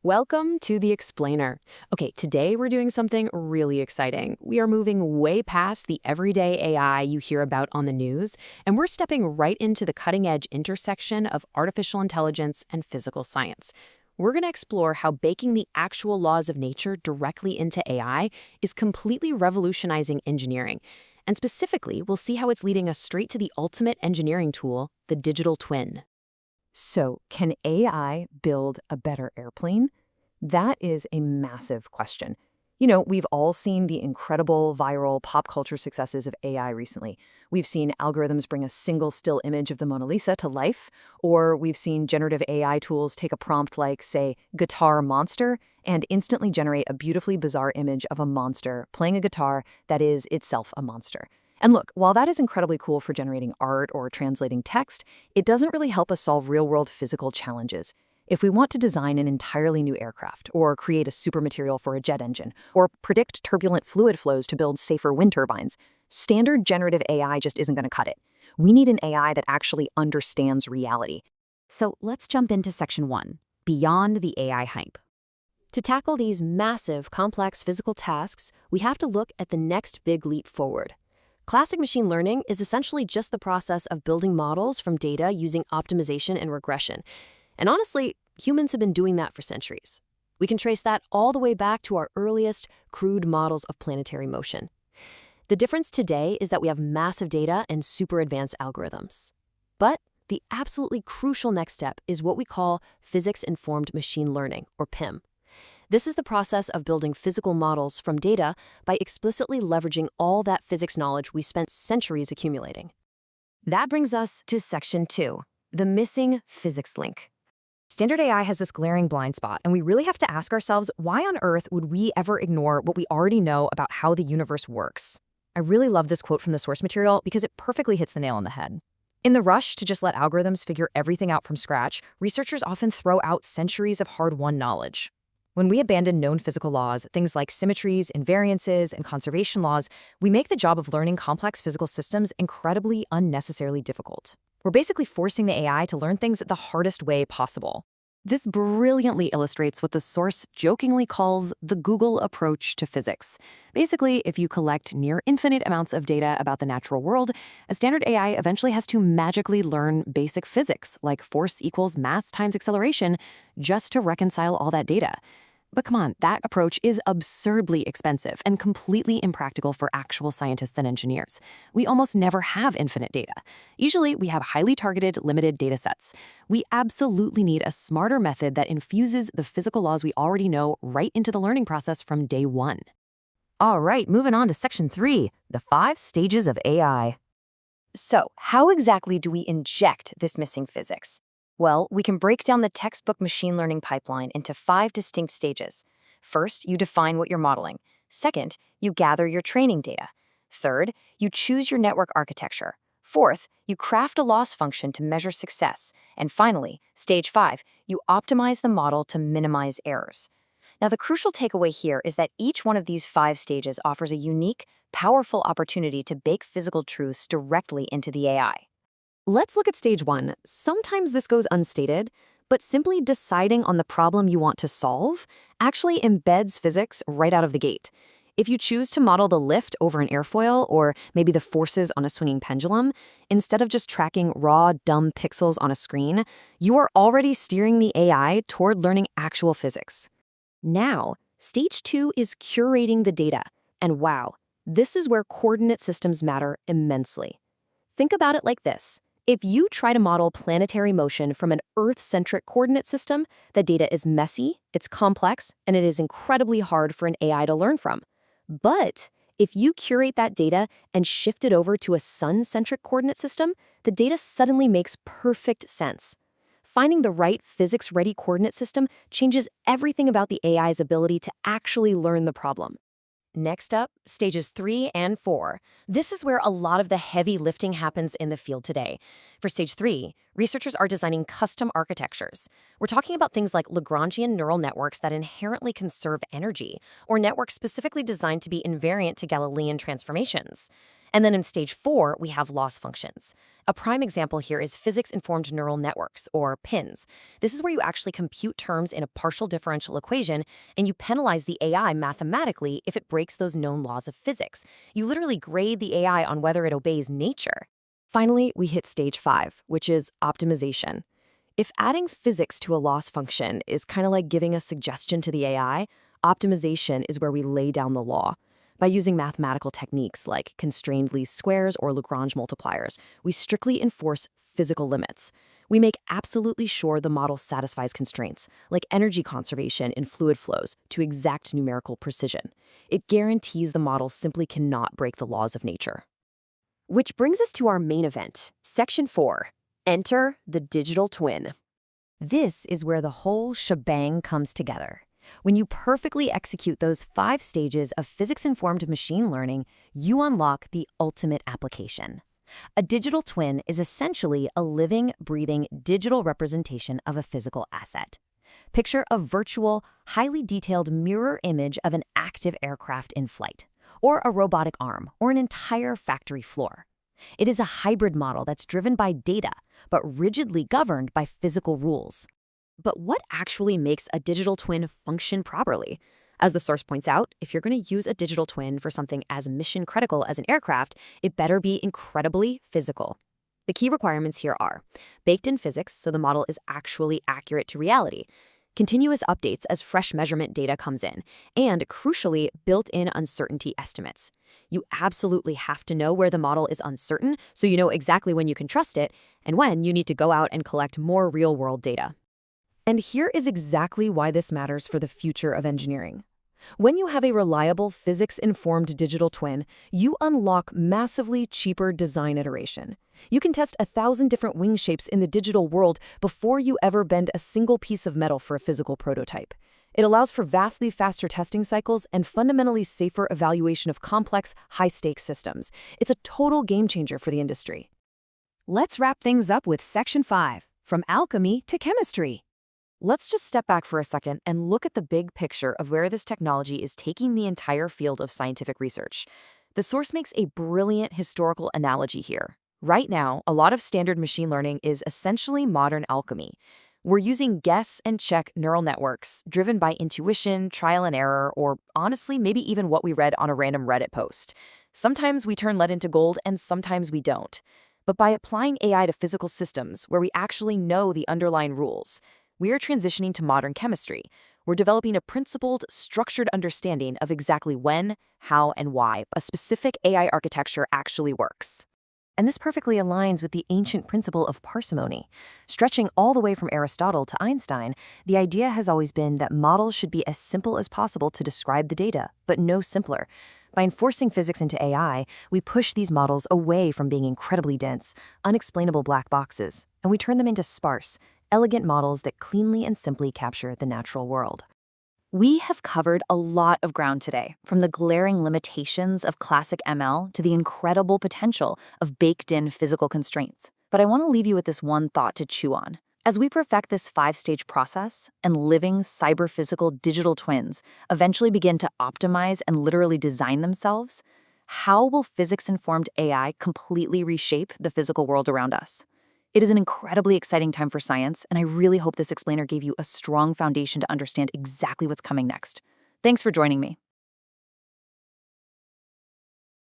Welcome to The Explainer. Okay, today we're doing something really exciting. We are moving way past the everyday AI you hear about on the news, and we're stepping right into the cutting-edge intersection of artificial intelligence and physical science. We're going to explore how baking the actual laws of nature directly into AI is completely revolutionizing engineering. And specifically, we'll see how it's leading us straight to the ultimate engineering tool, the digital twin. So, can AI build a better airplane? That is a massive question. We've all seen the incredible viral pop culture successes of AI recently. We've seen algorithms bring a single still image of the Mona Lisa to life, or we've seen generative AI tools take a prompt like, say, guitar monster, and instantly generate a beautifully bizarre image of a monster playing a guitar that is itself a monster. And look, while that is incredibly cool for generating art or translating text, it doesn't really help us solve real-world physical challenges. If we want to design an entirely new aircraft, or create a supermaterial for a jet engine, or predict turbulent fluid flows to build safer wind turbines, standard generative AI just isn't going to cut it. We need an AI that actually understands reality. So let's jump into Section 1, Beyond the AI Hype. To tackle these massive, complex physical tasks, we have to look at the next big leap forward. Classic machine learning is essentially just the process of building models from data using optimization and regression. And honestly, humans have been doing that for centuries. We can trace that all the way back to our earliest, crude models of planetary motion. The difference today is that we have massive data and super advanced algorithms. But the absolutely crucial next step is what we call physics-informed machine learning, or PIM. This is the process of building physical models from data by explicitly leveraging all that physics knowledge we spent centuries accumulating. That brings us to Section 2, the missing physics link. Standard AI has this glaring blind spot, and we really have to ask ourselves, why on earth would we ever ignore what we already know about how the universe works? I really love this quote from the source material because it perfectly hits the nail on the head. In the rush to just let algorithms figure everything out from scratch, researchers often throw out centuries of hard-won knowledge. When we abandon known physical laws, things like symmetries, invariances, and conservation laws, we make the job of learning complex physical systems incredibly unnecessarily difficult. We're basically forcing the AI to learn things the hardest way possible. This brilliantly illustrates what the source jokingly calls the Google approach to physics. Basically, if you collect near infinite amounts of data about the natural world, a standard AI eventually has to magically learn basic physics, like force equals mass times acceleration, just to reconcile all that data. But come on, that approach is absurdly expensive and completely impractical for actual scientists and engineers. We almost never have infinite data. Usually, we have highly targeted, limited data sets. We absolutely need a smarter method that infuses the physical laws we already know right into the learning process from day one. All right, moving on to Section 3, the 5 stages of AI. So, how exactly do we inject this missing physics? Well, we can break down the textbook machine learning pipeline into 5 distinct stages. First, you define what you're modeling. Second, you gather your training data. Third, you choose your network architecture. Fourth, you craft a loss function to measure success. And finally, stage 5, you optimize the model to minimize errors. Now, the crucial takeaway here is that each one of these 5 stages offers a unique, powerful opportunity to bake physical truths directly into the AI. Let's look at stage 1. Sometimes this goes unstated, but simply deciding on the problem you want to solve actually embeds physics right out of the gate. If you choose to model the lift over an airfoil or maybe the forces on a swinging pendulum, instead of just tracking raw, dumb pixels on a screen, you are already steering the AI toward learning actual physics. Now, stage 2 is curating the data. And wow, this is where coordinate systems matter immensely. Think about it like this. If you try to model planetary motion from an Earth-centric coordinate system, the data is messy, it's complex, and it is incredibly hard for an AI to learn from. But if you curate that data and shift it over to a sun-centric coordinate system, the data suddenly makes perfect sense. Finding the right physics-ready coordinate system changes everything about the AI's ability to actually learn the problem. Next up, stages 3 and 4. This is where a lot of the heavy lifting happens in the field today. For stage 3, researchers are designing custom architectures. We're talking about things like Lagrangian neural networks that inherently conserve energy, or networks specifically designed to be invariant to Galilean transformations. And then in stage 4, we have loss functions. A prime example here is physics-informed neural networks, or PINs. This is where you actually compute terms in a partial differential equation, and you penalize the AI mathematically if it breaks those known laws of physics. You literally grade the AI on whether it obeys nature. Finally, we hit stage 5, which is optimization. If adding physics to a loss function is kind of like giving a suggestion to the AI, optimization is where we lay down the law. By using mathematical techniques like constrained least squares or Lagrange multipliers, we strictly enforce physical limits. We make absolutely sure the model satisfies constraints, like energy conservation in fluid flows, to exact numerical precision. It guarantees the model simply cannot break the laws of nature. Which brings us to our main event, Section 4. Enter the digital twin. This is where the whole shebang comes together. When you perfectly execute those 5 stages of physics-informed machine learning, you unlock the ultimate application. A digital twin is essentially a living, breathing digital representation of a physical asset. Picture a virtual, highly detailed mirror image of an active aircraft in flight, or a robotic arm, or an entire factory floor. It is a hybrid model that's driven by data, but rigidly governed by physical rules. But what actually makes a digital twin function properly? As the source points out, if you're going to use a digital twin for something as mission-critical as an aircraft, it better be incredibly physical. The key requirements here are baked-in physics so the model is actually accurate to reality, continuous updates as fresh measurement data comes in, and, crucially, built-in uncertainty estimates. You absolutely have to know where the model is uncertain so you know exactly when you can trust it and when you need to go out and collect more real-world data. And here is exactly why this matters for the future of engineering. When you have a reliable physics-informed digital twin, you unlock massively cheaper design iteration. You can test 1,000 different wing shapes in the digital world before you ever bend a single piece of metal for a physical prototype. It allows for vastly faster testing cycles and fundamentally safer evaluation of complex, high-stakes systems. It's a total game-changer for the industry. Let's wrap things up with Section 5, from alchemy to chemistry. Let's just step back for a second and look at the big picture of where this technology is taking the entire field of scientific research. The source makes a brilliant historical analogy here. Right now, a lot of standard machine learning is essentially modern alchemy. We're using guess and check neural networks driven by intuition, trial and error, or honestly, maybe even what we read on a random Reddit post. Sometimes we turn lead into gold and sometimes we don't. But by applying AI to physical systems where we actually know the underlying rules, we are transitioning to modern chemistry. We're developing a principled, structured understanding of exactly when, how, and why a specific AI architecture actually works. And this perfectly aligns with the ancient principle of parsimony. Stretching all the way from Aristotle to Einstein, the idea has always been that models should be as simple as possible to describe the data, but no simpler. By enforcing physics into AI, we push these models away from being incredibly dense, unexplainable black boxes, and we turn them into sparse, elegant models that cleanly and simply capture the natural world. We have covered a lot of ground today, from the glaring limitations of classic ML to the incredible potential of baked-in physical constraints. But I want to leave you with this one thought to chew on. As we perfect this 5-stage process and living cyber-physical digital twins eventually begin to optimize and literally design themselves, how will physics-informed AI completely reshape the physical world around us? It is an incredibly exciting time for science, and I really hope this explainer gave you a strong foundation to understand exactly what's coming next. Thanks for joining me.